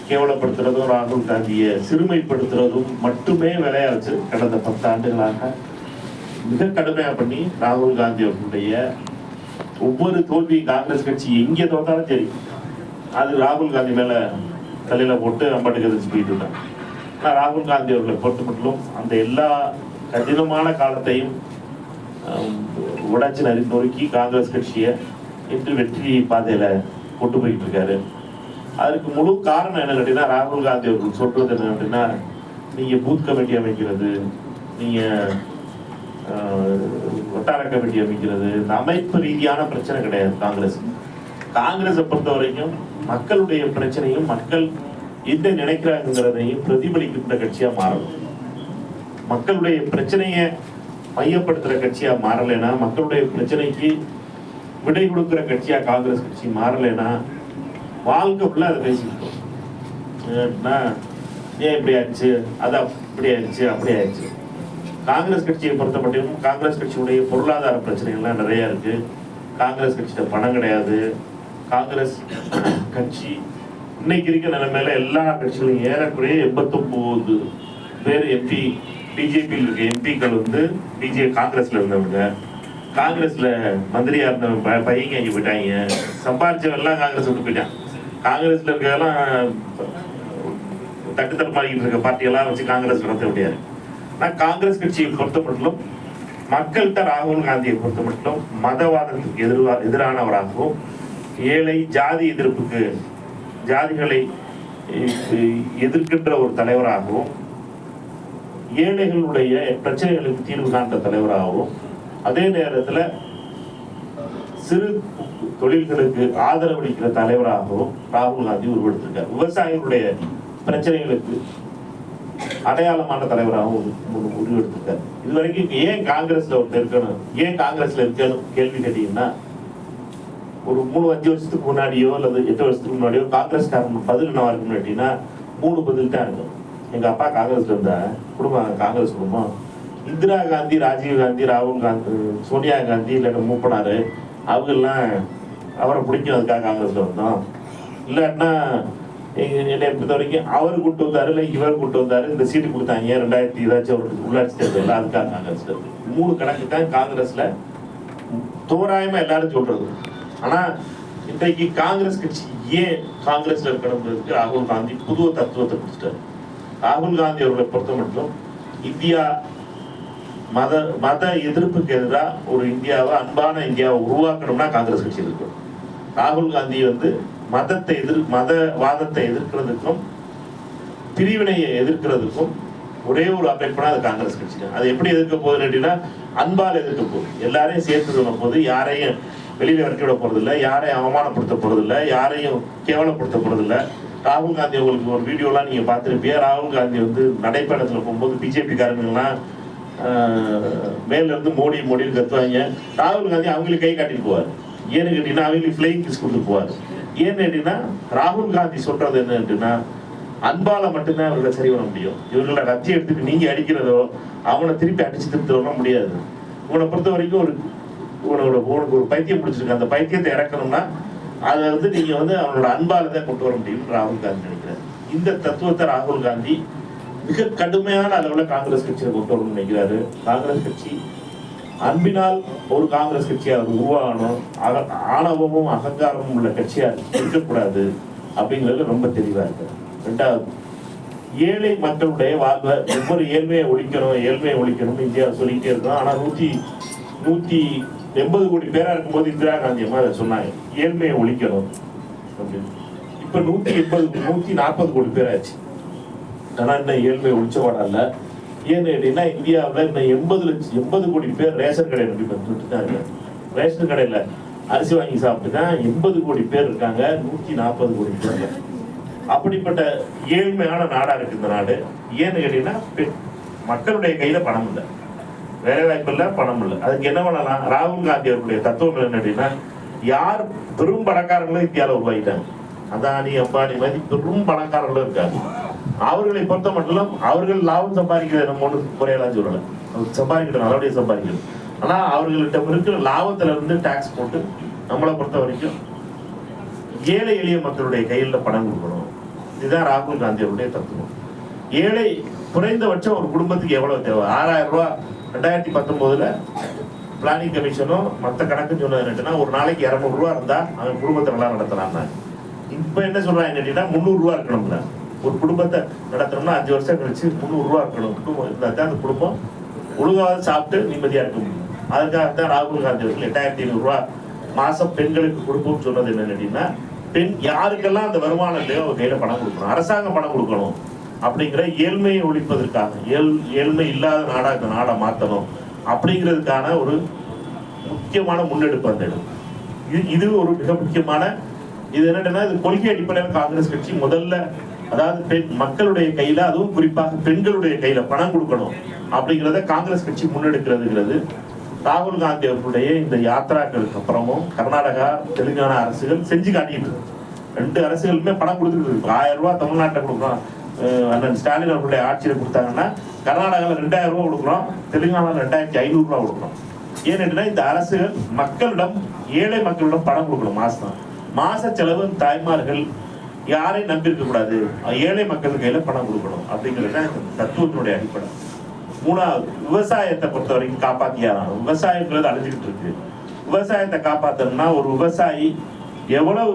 கேவலப்படுத்துறதும் ராகுல் காந்தியை சிறுமைப்படுத்துறதும் மட்டுமே வேலையா வச்சு கடந்த 10 ஆண்டுகளாக மிக கடுமையா பண்ணி ராகுல் காந்தி அவர்களுடைய ஒவ்வொரு தோல்வி காங்கிரஸ் கட்சி எங்கே தோத்தாலும் சரி அது ராகுல் காந்தி மேல தலையில போட்டு அம்பாட்டுக்கு எதிர்த்து போயிட்டு இருந்தாங்க. ஆனால் ராகுல் காந்தி அவர்களை பொறுத்த மட்டும் அந்த எல்லா கடினமான காலத்தையும் உடைச்சு நொறுக்கி காங்கிரஸ் கட்சியை இன்று வெற்றி பாதையில கொண்டு போயிட்டு இருக்காரு. அதுக்கு முழு காரணம் என்ன கேட்டீங்கன்னா, ராகுல் காந்தி அவர்கள் சொல்றது என்ன கேட்டீங்கன்னா, நீங்க பூத் கமிட்டி அமைக்கிறது, நீங்க வட்டார கமிட்டி அமைக்கிறது, இந்த அமைப்பு ரீதியான பிரச்சனை கிடையாது. காங்கிரஸை பொறுத்த வரைக்கும் மக்களுடைய பிரச்சனையும் மக்கள் என்ன நினைக்கிறாங்கிறதையும் பிரதிபலிக்கின்ற கட்சியா மாறணும். மக்களுடைய பிரச்சனையை மையப்படுத்துற கட்சியா மாறலைன்னா, மக்களுடைய பிரச்சனைக்கு விடை கொடுக்கிற கட்சியா காங்கிரஸ் கட்சி மாறலைன்னா வாழ்க்கை ஃபுல்லாக அதை பேசிக்கிட்டோம். ஏன் இப்படி ஆயிடுச்சு, அது அப்படி ஆயிடுச்சு, அப்படி ஆயிடுச்சு. காங்கிரஸ் கட்சியை பொறுத்த மட்டும் காங்கிரஸ் கட்சியுடைய பொருளாதார பிரச்சனைகள்லாம் நிறைய இருக்கு. காங்கிரஸ் கட்சியில பணம் கிடையாது. காங்கிரஸ் கட்சி இன்னைக்கு இருக்க நிலைமையில எல்லா கட்சிகளும் ஏறக்குறைய 89 பேர் எம்பி பிஜேபியில் இருக்க எம்பிக்கள் காங்கிரஸ்ல இருந்தவங்க, காங்கிரஸ்ல மந்திரியா இருந்தவங்க பையங்க இங்க போயிட்டாங்க. சம்பாரிச்சவெல்லாம் காங்கிரஸ் விட்டு போயிட்டாங்க. காங்கிரஸ்ல இருக்கெல்லாம் தட்டுத்தடுமாறிட்டு இருக்க பார்ட்டியெல்லாம் வச்சு காங்கிரஸ் நடத்த முடியாது. ஆனால் காங்கிரஸ் கட்சியை பொறுத்த மட்டும் மக்கள்கிட்ட ராகுல் காந்தியை பொறுத்த மட்டும் மதவாதத்துக்கு எதிரானவராகவும், ஏழை ஜாதி எதிர்ப்புக்கு ஜாதிகளை எதிர்க்கின்ற ஒரு தலைவராகவும், ஏழைகளுடைய பிரச்சனைகளுக்கு தீர்வு காண்ற தலைவராகவும், அதே நேரத்தில் சிறு தொழில்களுக்கு ஆதரவளிக்கிற தலைவராகவும் ராகுல் காந்தி உருவெடுத்திருக்கார். விவசாயிகளுடைய பிரச்சனைகளுக்கு அடையாளமான தலைவராகவும் உருவெடுத்திருக்கார். இதுவரைக்கும் ஏன் காங்கிரஸ்ல ஒருத்தர் இருக்கணும், ஏன் காங்கிரஸ்ல இருக்கணும் கேள்வி கேட்டீங்கன்னா, ஒரு 3-5 வருஷத்துக்கு முன்னாடியோ அல்லது 8 வருஷத்துக்கு முன்னாடியோ காங்கிரஸ்காரன் பதில் என்ன இருக்குன்னு கேட்டீங்கன்னா 3 பதில் தான் இருக்கும். எங்க அப்பா காங்கிரஸ்ல இருந்தா குடும்பம் காங்கிரஸ் குடும்பம், இந்திரா காந்தி, ராஜீவ் காந்தி, ராகுல் காந்தி, சோனியா காந்தி, இல்லைன்னா மூப்பனாரு அவங்கெல்லாம் அவரை பிடிக்கும், அதுக்காக காங்கிரஸ்ல வந்தோம். இல்லாட்டினா என்னை பொறுத்த வரைக்கும் அவர் கூட்டு வந்தாரு, இல்லை இவர் கூட்டு வந்தாரு, இந்த சீட்டு கொடுத்தாங்க 2000 ஏதாச்சும் அவருக்கு உள்ளாட்சி தேர்தல், அதுக்காக காங்கிரஸ்ல இருக்கு. 3 கணக்கு தான் காங்கிரஸ்ல தோராயமா எல்லாரும் சொல்றது. ஆனா இன்றைக்கு காங்கிரஸ் கட்சி ஏன் காங்கிரஸ்ல இருக்கணும்ன்றதுக்கு ராகுல் காந்தி புது தத்துவத்தை கொடுத்துட்டாரு. ராகுல் காந்தி அவர்களை பொறுத்த மட்டும் இந்தியா மத எதிர்ப்புக்கு எதிராக ஒரு இந்தியாவை, அன்பான இந்தியாவை உருவாக்கணும்னா காங்கிரஸ் கட்சி இருக்கும். ராகுல் காந்தி மதவாதத்தை எதிர்க்கிறதுக்கும் பிரிவினையை எதிர்க்கிறதுக்கும் ஒரே ஒரு அமைப்புனா அது காங்கிரஸ் கட்சி தான். அது எப்படி எதிர்க்க போகுதுன்னு கேட்டீங்கன்னா, அன்பால் எதிர்க்க போகுது. எல்லாரையும் சேர்த்து சொல்ல போது, யாரையும் வெளியில இறக்கி விட போறது இல்லை, யாரையும் அவமானப்படுத்த போறது இல்லை, யாரையும் கேவலப்படுத்த போறது இல்லை. ராகுல் காந்தி உங்களுக்கு ஒரு வீடியோலாம் நீங்க பார்த்துருப்பீங்க. ராகுல் காந்தி நடைப்பயணத்துல போகும்போது பிஜேபி காரங்கெல்லாம் மேல இருந்து மோடின்னு கத்துவாங்க. ராகுல் காந்தி அவங்களுக்கு கை காட்டிட்டு போவார். ஏன்னு கேட்டீங்கன்னா அவங்களுக்கு ஃபிளைங் கிஸ் கொடுத்து போவார். ஏன்னு கேட்டீங்கன்னா ராகுல் காந்தி சொல்றது என்னன்னா, அன்பால மட்டும்தான் அவர்களை சரி பண்ண முடியும். இவர்களை ரத்தி எடுத்துட்டு நீங்க அடிக்கிறதோ அவனை திருப்பி அடிச்சு திருத்தவர முடியாது. உன்னை பொறுத்த வரைக்கும் உனக்கு ஒரு பைத்தியம் பிடிச்சிருக்கு, அந்த பைத்தியத்தை இறக்கணும்னா அதை நீங்க அவனோட அன்பால தான் கொண்டு வர முடியும் ராகுல் காந்தி நினைக்கிறார். இந்த தத்துவத்தை ராகுல் காந்தி மிக கடுமையான அளவில் காங்கிரஸ் கட்சியை கொண்டு வரணும்னு நினைக்கிறாரு. காங்கிரஸ் கட்சி அன்பினால் ஒரு காங்கிரஸ் கட்சியா உருவாகணும், ஆணவமும் அகங்காரமும் உள்ள கட்சியா இருக்கக்கூடாது அப்படிங்கிறது ரொம்ப தெளிவா இருக்கு. 2வது, ஏழை மக்களுடைய வாழ்வை ஒவ்வொரு ஏழ்மையை ஒழிக்கணும் இந்தியா சொல்லிக்கிட்டே இருக்கோம். ஆனா 180 கோடி பேரா இருக்கும்போது இந்திரா காந்தி அம்மா அதை சொன்னாங்க, ஏழ்மையை ஒழிக்கணும் அப்படின்னு. இப்ப 140 கோடி பேர் ஆச்சு. ஆனா இன்னும் ஏழ்மையை ஒழிச்சவாடா இல்ல. ஏன்னு கேட்டீங்கன்னா, இந்தியாவில் இன்னும் 80 கோடி பேர் ரேஷன் கடை நம்பி வந்துட்டு தான் இருக்காங்க. ரேஷன் கடையில அரிசி வாங்கி சாப்பிட்டு தான் 80 கோடி பேர் இருக்காங்க, 140 கோடி பேர். அப்படிப்பட்ட ஏழ்மையான நாடா இருக்கு இந்த நாடு. ஏன்னு கேட்டீங்கன்னா, மக்களுடைய கையில பணம் இல்லை, வேலை வாய்ப்பு இல்லை, பணம் இல்லை. அதுக்கு என்ன பண்ணலாம்? ராகுல் காந்தி அவருடைய தத்துவம் என்ன அப்படின்னா, யார் பெரும் பணக்காரங்களும் இந்தியாவில் உருவாகிட்டாங்க, அதானி அம்பானி மாதிரி பெரும் பணக்காரங்களும் இருக்காங்க. அவர்களை பொறுத்த மட்டும் அவர்கள் லாபம் சம்பாதிக்கிறது நம்ம ஒன்று குறையெல்லாம் சொல்லலை, சம்பாதிக்கணும், நல்லபடியாக சம்பாதிக்கணும். ஆனால் அவர்கள்ட்ட இருக்கிற லாபத்துல இருந்து டாக்ஸ் போட்டு நம்மளை பொறுத்த வரைக்கும் ஏழை எளிய மக்களுடைய கையில் பணம் கொடுக்கணும். இதுதான் ராகுல் காந்தி அவருடைய தத்துவம். ஏழை குறைந்தபட்சம் ஒரு குடும்பத்துக்கு எவ்வளவு தேவை? 6000 ரூபாய் 2019 பிளானிங் கமிஷனும் மற்ற கணக்குன்னு சொன்னது என்னன்னா, ஒரு நாளைக்கு 200 ரூபா இருந்தா அவன் குடும்பத்தை நல்லா நடத்தலாம்னா. இப்ப என்ன சொல்றாங்க கேட்டீங்கன்னா 300 ரூபா இருக்கணும்ல. ஒரு குடும்பத்தை நடத்தணும்னா 5 வருஷம் கழிச்சு 300 ரூபா இருக்கணும். குடும்பம் இருந்தா தான் அந்த குடும்பம் ஒழுங்காக சாப்பிட்டு நிம்மதியா இருக்க முடியும். அதுக்காகத்தான் ராகுல் காந்தி அவர்கள் 8500 ரூபா மாசம் பெண்களுக்கு கொடுப்போம்னு சொன்னது என்னன்னு கேட்டீங்கன்னா, பெண் யாருக்கெல்லாம் அந்த வருமானம் இல்லையோ அவங்க கையில பணம் கொடுக்கணும், அரசாங்கம் பணம் கொடுக்கணும் அப்படிங்கிற ஏழ்மையை ஒழிப்பதற்காக, ஏழ்மை இல்லாத நாடா இந்த நாடை மாற்றணும் அப்படிங்கிறதுக்கான ஒரு முக்கியமான முன்னெடுப்பு அந்த இடம். இது ஒரு மிக முக்கியமான இது என்னன்னா, இது கொள்கை அடிப்படையில் காங்கிரஸ் கட்சி முதல்ல, அதாவது மக்களுடைய கையில, அதுவும் குறிப்பாக பெண்களுடைய கையில பணம் கொடுக்கணும் அப்படிங்கிறத காங்கிரஸ் கட்சி முன்னெடுக்கிறதுங்கிறது ராகுல் காந்தி அவர்களுடைய இந்த யாத்திராக்களுக்கு அப்புறமும் கர்நாடகா தெலுங்கானா அரசுகள் செஞ்சு காட்டிட்டு இருக்கு. 2 அரசுகளுமே பணம் கொடுத்துட்டு இருக்கு. 1000 ரூபாய் தமிழ்நாட்டில் கொடுக்குறோம், அண்ணன் ஸ்டாலின் அவர்களுடைய ஆட்சியில் கொடுத்தாங்கன்னா கர்நாடகாவில் 2000 ரூபாய் கொடுக்குறோம், தெலுங்கானாவில் 2500 ரூபாய் கொடுக்குறோம். ஏன்னா இந்த அரசுகள் மக்களிடம், ஏழை மக்களிடம் பணம் கொடுக்கணும். மாச செலவு தாய்மார்கள் யாரையும் நம்பி இருக்க கூடாது, ஏழை மக்கள் கையில பணம் கொடுக்கணும் அப்படிங்கிறது தத்துவத்தினுடைய அடிப்படை. 3வது, விவசாயத்தை பொறுத்த வரைக்கும் காப்பாத்தியாகணும். விவசாயங்கிறது அழிஞ்சுக்கிட்டு இருக்கு. விவசாயத்தை காப்பாத்தணும்னா ஒரு விவசாயி எவ்வளவு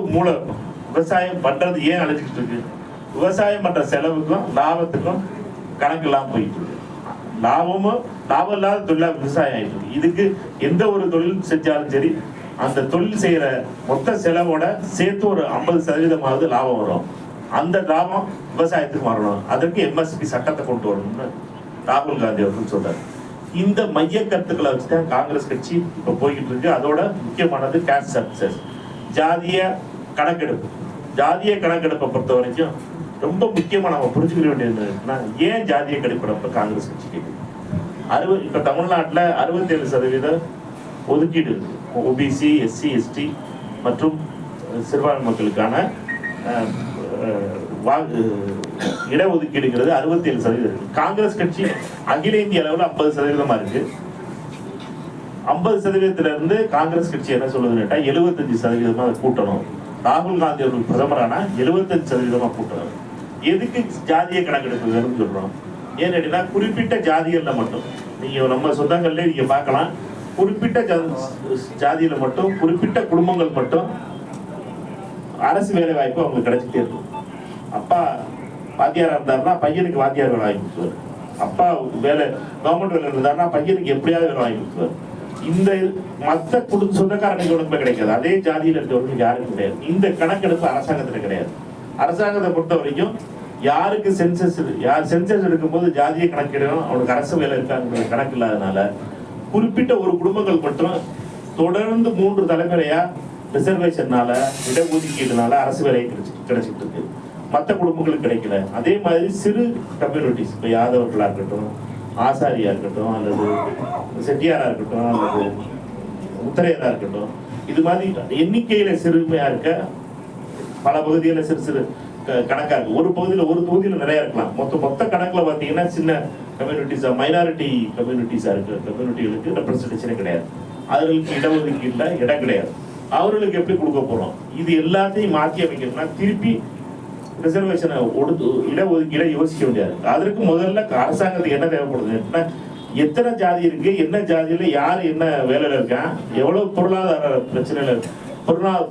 விவசாயம் பண்றது ஏன் அழிஞ்சுக்கிட்டு இருக்கு? விவசாயம் பண்ற செலவுக்கும் லாபத்துக்கும் கணக்கு இல்லாம போயிட்டு இருக்கு. லாபம் இல்லாத தொழிலா விவசாயம் ஆயிட்டு இருக்கு. இதுக்கு எந்த ஒரு தொழில் செஞ்சாலும் சரி, அந்த தொழில் செய்யற மொத்த செலவோட சேர்த்து ஒரு 50% லாபம் வரும். அந்த லாபம் விவசாயத்துக்கு வரணும். அதற்கு MSP சட்டத்தை கொண்டு வரணும்னு ராகுல் காந்தி அவர்கள் சொல்றாரு. இந்த மைய கருத்துக்களை வச்சுதான் காங்கிரஸ் கட்சி இப்ப போய்கிட்டு இருக்கு. அதோட முக்கியமானது கேஸ்ட் சென்சஸ், ஜாதிய கணக்கெடுப்பு. ஜாதிய கணக்கெடுப்பை பொறுத்த வரைக்கும் ரொம்ப முக்கியமா நம்ம புரிஞ்சுக்க வேண்டியது என்னன்னா, ஏன் ஜாதிய கணக்கெடுப்பு காங்கிரஸ் கட்சி கேட்குது? இப்ப தமிழ்நாட்டுல 67% ஒதுக்கீடு இருக்கு. OBC, SC, ST மற்றும் சிறுபான்மை மக்களுக்கான இடஒதுக்கீடுங்கிறது 67% இருக்கு. காங்கிரஸ் கட்சி அகில இந்திய அளவில் 50% இருக்கு. 50% இருந்து காங்கிரஸ் கட்சி என்ன சொல்லுதுன்னு 75% அதை கூட்டணும். ராகுல் காந்தி அவர்கள் பிரதமரான 75% கூட்டணும். எதுக்கு ஜாதிய கணக்கெடுப்பு வேணும்னு சொல்றோம்? ஏன்னா குறிப்பிட்ட ஜாதிகள்ல மட்டும், நீங்க நம்ம சொந்தங்கள்ல நீங்க பார்க்கலாம், குறிப்பிட்ட ஜாதியில மட்டும், குறிப்பிட்ட குடும்பங்கள் மட்டும் அரசு வேலை வாய்ப்பு அவங்களுக்கு கிடைச்சிட்டே இருக்கும். அப்பா வாத்தியாரா இருந்தாருன்னா பையனுக்கு வாத்தியார் வேலை வாங்கி கொடுத்துருவாரு. அப்பா கவர்மெண்ட் வேலை இருந்தாருன்னா பையனுக்கு எப்படியாவது வேலை வாங்கி கொடுத்துருவாரு. இந்த மற்ற சொந்தக்காரனுக்கு கிடைக்காது. அதே ஜாதியில இருக்கிறவங்களுக்கு யாருக்கும் கிடையாது. இந்த கணக்கெடுப்பு அரசாங்கத்துல கிடையாது. அரசாங்கத்தை பொறுத்த வரைக்கும் யாருக்கு சென்சஸ் எடுக்கும்போது ஜாதியை கணக்கிடணும், அவனுக்கு அரசு வேலை இருக்காங்கிற கணக்கு இல்லாதனால குறிப்பிட்ட ஒரு குடும்பங்கள் மட்டும் தொடர்ந்து 3 தலைமுறையா ரிசர்வேஷன்னால, இடஒதுக்கீடுனால அரசு வேலை கிடைச்சிட்டு இருக்கு. மற்ற குடும்பங்களுக்கு கிடைக்கல. அதே மாதிரி சிறு கம்யூனிட்டிஸ், இப்போ யாதவர்களா இருக்கட்டும், ஆசாரியா இருக்கட்டும், அல்லது செட்டியாரா இருக்கட்டும், அல்லது உத்தரையரா இருக்கட்டும், இது மாதிரி எண்ணிக்கையில சிறுமையா இருக்க பல பகுதியில் சிறு கணக்கா இருக்கு. ஒரு தொகுதியில் நிறைய இருக்கலாம். மொத்த கணக்குல பாத்தீங்கன்னா சின்ன கம்யூனிட்டிஸா, மைனாரிட்டி கம்யூனிட்டிஸா இருக்கு. கம்யூனிட்டிகளுக்கு ரெப்ரசன்டேஷனே கிடையாது. அவர்களுக்கு இடஒதுக்கீடுல இடம் கிடையாது. அவர்களுக்கு எப்படி கொடுக்க போறோம்? இது எல்லாத்தையும் மாற்றி அமைக்கணும்னா திருப்பி ரிசர்வேஷனை இடஒதுக்கீடை யோசிக்க முடியாது. அதற்கு முதல்ல அரசாங்கத்துக்கு என்ன தேவைப்படுதுன்னா, எத்தனை ஜாதி இருக்கு, என்ன ஜாதியில யார் என்ன வேலையில இருக்கான், எவ்வளவு பொருளாதார பிரச்சனையில,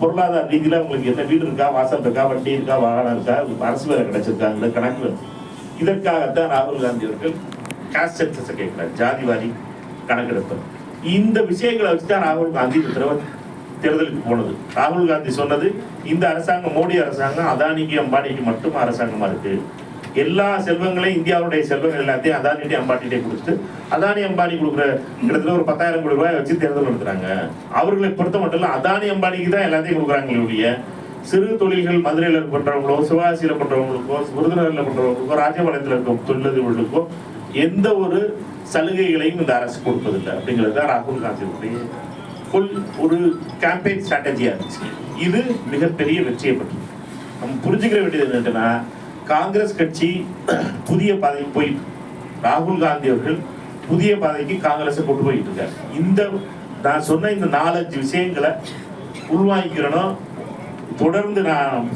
பொருளாதார ரீதியில உங்களுக்கு என்ன வீடு இருக்கா, வாசல் இருக்கா, வண்டி இருக்கா, வாகனம் இருக்கா, அரசு வேலை கிடைச்சிருக்காங்க கணக்கு. இதற்காகத்தான் ராகுல் காந்தி அவர்கள் காஸ்ட் சென்சஸ் கேட்கிறார், ஜாதிவாரி கணக்கெடுப்பு. இந்த விஷயங்களை வச்சுதான் ராகுல் காந்தி தேர்தலுக்கு போனது. ராகுல் காந்தி சொன்னது, இந்த அரசாங்கம், மோடி அரசாங்கம் அதானிக்கு அம்பானிக்கு மட்டும் அரசாங்கமா இருக்கு. எல்லா செல்வங்களையும், இந்தியாவுடைய செல்வங்கள் எல்லாத்தையும் அதானிட்டே அம்பானிட்டே கொடுத்துட்டு, அதானி அம்பானி கொடுக்குற கிட்டத்தட்ட ஒரு 10,000 கோடி ரூபாய் வச்சு தேர்தல் நடத்துறாங்க. அவர்களை பொறுத்த மட்டும் இல்ல, அதானி அம்பானிக்கு தான் எல்லாத்தையும் கொடுக்குறாங்க. சிறு தொழில்கள் மதுரையில் பண்றவங்களோ, சிவகாசியில பண்றவங்களுக்கோ, விருதுநகர்ல பண்றவங்களுக்கோ, ராஜபாளையத்தில் இருக்க தொழிலதிபர்களுக்கோ எந்த ஒரு சலுகைகளையும் இந்த அரசு கொடுப்பதில்லை. அப்படிங்கிறது தான் ராகுல் காந்தியுடைய ஒரு கேம்பெயின் ஸ்ட்ராட்டஜியா இருந்துச்சு. இது மிகப்பெரிய வெற்றியை பெற்றது. நம்ம புரிஞ்சுக்கிற வேண்டியது என்னன்னா, காங்கிரஸ் கட்சி புதிய பாதைக்கு போயிட்டு, ராகுல் காந்தி அவர்கள் புதிய பாதைக்கு காங்கிரஸை கொண்டு போயிட்டு இருக்காரு. நான் சொன்ன இந்த 4-5 விஷயங்களை உள்வாங்கிக்கிறணும். தொடர்ந்து நான்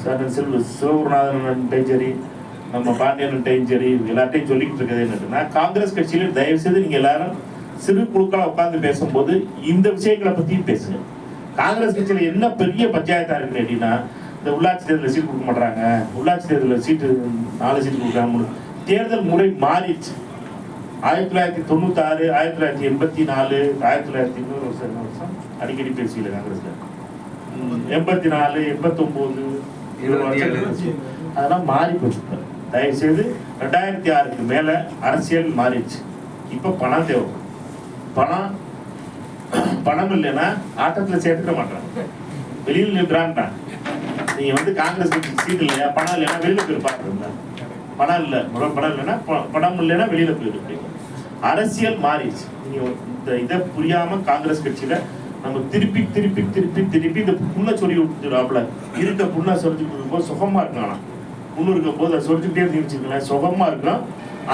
சிவகுருநாதன்ட்டையும் சரி, நம்ம பாண்டியன்ட்டையும் சரி, எல்லார்ட்டையும் சொல்லிக்கிட்டு இருக்கிறது என்னன்னா, காங்கிரஸ் கட்சியில தயவு செய்து நீங்க எல்லாரும் சிறு குழுக்களா உட்கார்ந்து பேசும்போது இந்த விஷயங்களை பத்தியும் பேசுங்க. காங்கிரஸ் கட்சியில என்ன பெரிய பஞ்சாயத்தா இருக்கு அப்படின்னா, இந்த உள்ளாட்சி தேர்தலில் சீட்டு கொடுக்க மாட்டாங்க, உள்ளாட்சி தேர்தலில் சீட்டு 4 சீட்டு கொடுக்குறாங்க. தேர்தல் முறை மாறிடுச்சு. 1996, 1984, 1900 அடிக்கடி பேசிக்கல காங்கிரஸ்ல, 84, 89, 27 அதெல்லாம் மாறி போச்சு. தயவு செய்து 2006க்கு மேல அரசியல் மாறிடுச்சு. இப்ப பணம் தேவை. பணம் இல்லைன்னா ஆட்டத்துல சேர்த்துக்க மாட்டாங்க. வெளியில் நின்றான்டா, நீங்க வந்து காங்கிரஸ் சீட் இல்லையா, பணம் இல்லைன்னா வெளியில போயிருப்பாங்க. பணம் இல்லை, பணம் இல்லைன்னா பணம் இல்லைன்னா வெளியில போயிருக்கு. அரசியல் மாறிடுச்சு. நீங்க இந்த இதை புரியாம காங்கிரஸ் கட்சியில நம்ம திருப்பி திருப்பி திருப்பி திருப்பி இந்த புண்ணை சொல்லி விட்டுறாப்புல இருக்க புண்ணை சொரிஞ்சு போது சுகமா இருக்கானா, புண்ணு இருக்கும் போது அதை சொரிஞ்சுக்கிட்டே வச்சுக்கலாம், சுகமா இருக்கும்.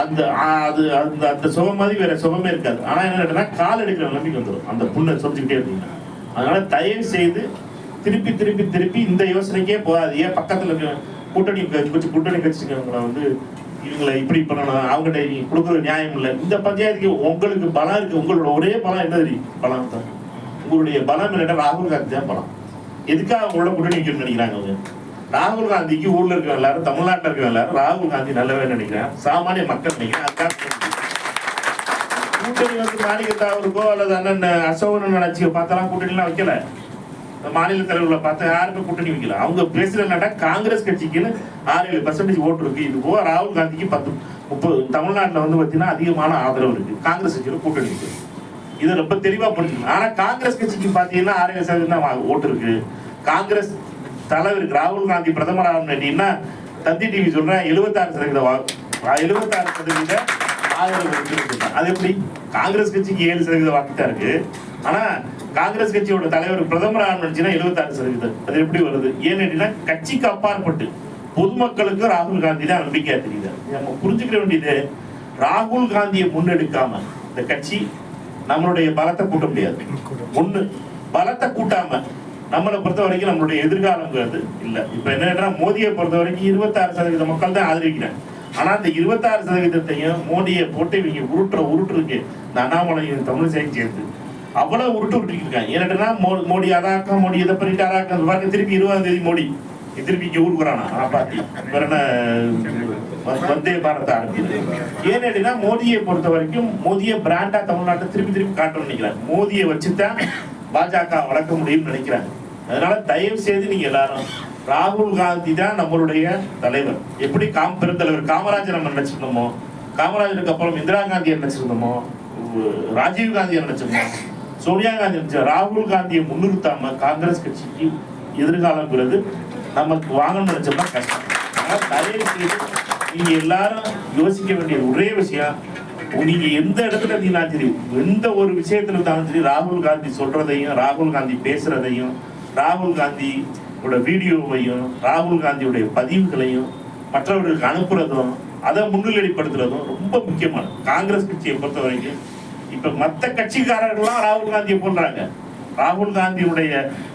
அந்த அது அந்த அந்த சுகம் மாதிரி வேற சுகமே இருக்காது. ஆனா என்ன கால் எடுக்கிற நிலைமைக்கு வந்துடும் அந்த புண்ணை சொரிஞ்சுக்கிட்டே இருக்கீங்க. அதனால தயவு செய்து திருப்பி திருப்பி திருப்பி இந்த யோசனைக்கே போகாது. ஏன் பக்கத்துல இருக்க கூட்டணி கட்சிகளை வந்து இவங்களை இப்படி பண்ணணும், அவங்ககிட்ட கொடுக்குறது நியாயம் இல்லை. இந்த பஞ்சாயத்துக்கு உங்களுக்கு பலம் இருக்கு. உங்களோட ஒரே பலம் என்ன தெரியும்? பலம் தான். உங்களுடைய பலம் என்னன்னா ராகுல் காந்தி தான் பலம். எதுக்காக அவங்களோட கூட்டணி வைக்கணும்னு நினைக்கிறாங்க அவங்க? ராகுல் காந்திக்கு ஊர்ல இருக்கிற எல்லாரும், தமிழ்நாட்டில் இருக்கிற எல்லாரும் ராகுல் காந்தி நல்லவே நினைக்கிறேன், சாமானிய மக்கள் நினைக்கிறேன். அதுக்காக கூட்டணி வந்து மாணிக்கத்தாவருக்கோ அல்லது அண்ணன் அசோகன் நினைச்சு பார்த்தாலாம் கூட்டணிலாம் வைக்கல. மாநில தலைவர்களை பார்த்தா யாருமே கூட்டணி வைக்கல. அவங்க பேசுறதுனாட்டா காங்கிரஸ் கட்சிக்குன்னு 6-7% ஓட்டு இருக்கு. இது போக ராகுல் காந்திக்கு 10-30 தமிழ்நாட்டில் வந்து பார்த்தீங்கன்னா அதிகமான ஆதரவு இருக்கு. காங்கிரஸ் கட்சியில கூட்டணி இருக்கு. இதை ரொம்ப தெளிவா புரிஞ்சுக்கணும். ஆனா காங்கிரஸ் கட்சிக்கு பார்த்தீங்கன்னா 6-7% தான் ஓட்டு இருக்கு. காங்கிரஸ் தலைவர் ராகுல் காந்தி பிரதமர் ஆகணும்னா தந்தி டிவி சொல்றேன் 76% ஆதரவு இருக்கு. அது எப்படி? காங்கிரஸ் கட்சிக்கு 7% வாக்கு தான் இருக்கு. ஆனா காங்கிரஸ் கட்சியோட தலைவர் பிரதமர் ஆகணும்னா 76%. அது எப்படி வருது? ஏன்னு கட்சிக்கு அப்பாற்பட்டு பொதுமக்களுக்கு ராகுல் காந்தி தான் நம்பிக்கையா தெரியுது. நம்ம புரிஞ்சுக்கிற வேண்டியது, ராகுல் காந்தியை முன்னெடுக்காம இந்த கட்சி நம்மளுடைய பலத்தை கூட்ட முடியாது. ஒண்ணு, பலத்தை கூட்டாம நம்மளை பொறுத்த வரைக்கும் நம்மளுடைய எதிர்காலங்கிறது இல்ல. இப்ப என்ன, மோடியை பொறுத்த வரைக்கும் 26% மக்கள் தான் ஆதரிக்கிறாங்க. ஆனா இந்த 26%-த்தையும் மோடியை போட்டு இவங்க உருட்டுருக்கு. இந்த அண்ணாமலையும் தமிழிசையும் சேர்ந்து அவ்வளவு உருட்டு இருக்காங்க. ஏன்னா மோடி அதாக்கா, மோடி இதை பண்ணிட்டு அதாக்கா பாருங்க. திருப்பி 20ஆம் தேதி மோடி திருப்பி இங்க ஊருக்கு வரானா பாத்தி வந்தே பாரத ஆரம்பிச்சு. ஏன்னா மோடியை பொறுத்த வரைக்கும் மோடியை பிராண்டா தமிழ்நாட்டை திருப்பி திருப்பி காட்டணும்னு நினைக்கிறாங்க. மோடியை வச்சுதான் பாஜக வளர்க்க முடியும்னு நினைக்கிறாங்க. அதனால தயவு செய்து நீங்க எல்லாரும் ராகுல் காந்தி தான் நம்மளுடைய தலைவர். எப்படி பெருந்தலைவர் காமராஜர் நம்ம நினைச்சிருந்தோமோ, காமராஜருக்கு அப்புறம் இந்திரா காந்தியை நினைச்சிருந்தோமோ, ராஜீவ் காந்தியை நினைச்சிருந்தோம், சோனியா காந்தி நினைச்சோம். ராகுல் காந்தியை முன்னிறுத்தாம காங்கிரஸ் கட்சிக்கு எதிர்காலங்கிறது நமக்கு வாங்கணும்னு நினைச்சோம்னா கஷ்டம். அதனால தயவு செய்து நீங்க எல்லாரும் யோசிக்க வேண்டிய ஒரே விஷயம், நீங்க எந்த இடத்துல இருந்தாலும் சரி, எந்த ஒரு விஷயத்துல இருந்தாலும் சரி, ராகுல் காந்தி சொல்றதையும், ராகுல் காந்தி பேசுறதையும், ராகுல் காந்தியோட வீடியோவையும், ராகுல் காந்தியுடைய பதிவுகளையும் மற்றவர்களுக்கு அனுப்புறதும், அதை முன்னிலைப்படுத்துறதும் ரொம்ப முக்கியமானது. காங்கிரஸ் கட்சியை பொறுத்த வரைக்கும் இப்ப மற்ற கட்சிக்காரர்கள்லாம் ராகுல் காந்தியை போன்றாங்க. ராகுல் காந்தியுடைய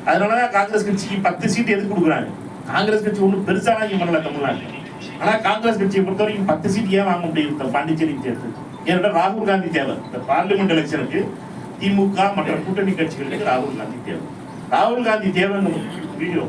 அதனாலதான் காங்கிரஸ் கட்சிக்கு 10 சீட் எதுக்கு கொடுக்குறாங்க? காங்கிரஸ் கட்சி ஒன்றும் பெருசாலாம் இங்க பண்ணல தமிழ்நாட்டில். ஆனா காங்கிரஸ் கட்சியை பொறுத்த வரைக்கும் 10 சீட் ஏன் வாங்க முடியும்? பாண்டிச்சேரிக்கு சேர்த்து. ஏன்னா ராகுல் காந்தி தேவை. இந்த பார்லிமெண்ட் எலெக்ஷனுக்கு திமுக மற்ற கூட்டணி கட்சிகளுக்கு ராகுல் காந்தி தேவை. ராகுல் காந்தி தேவைன்னு வீடியோ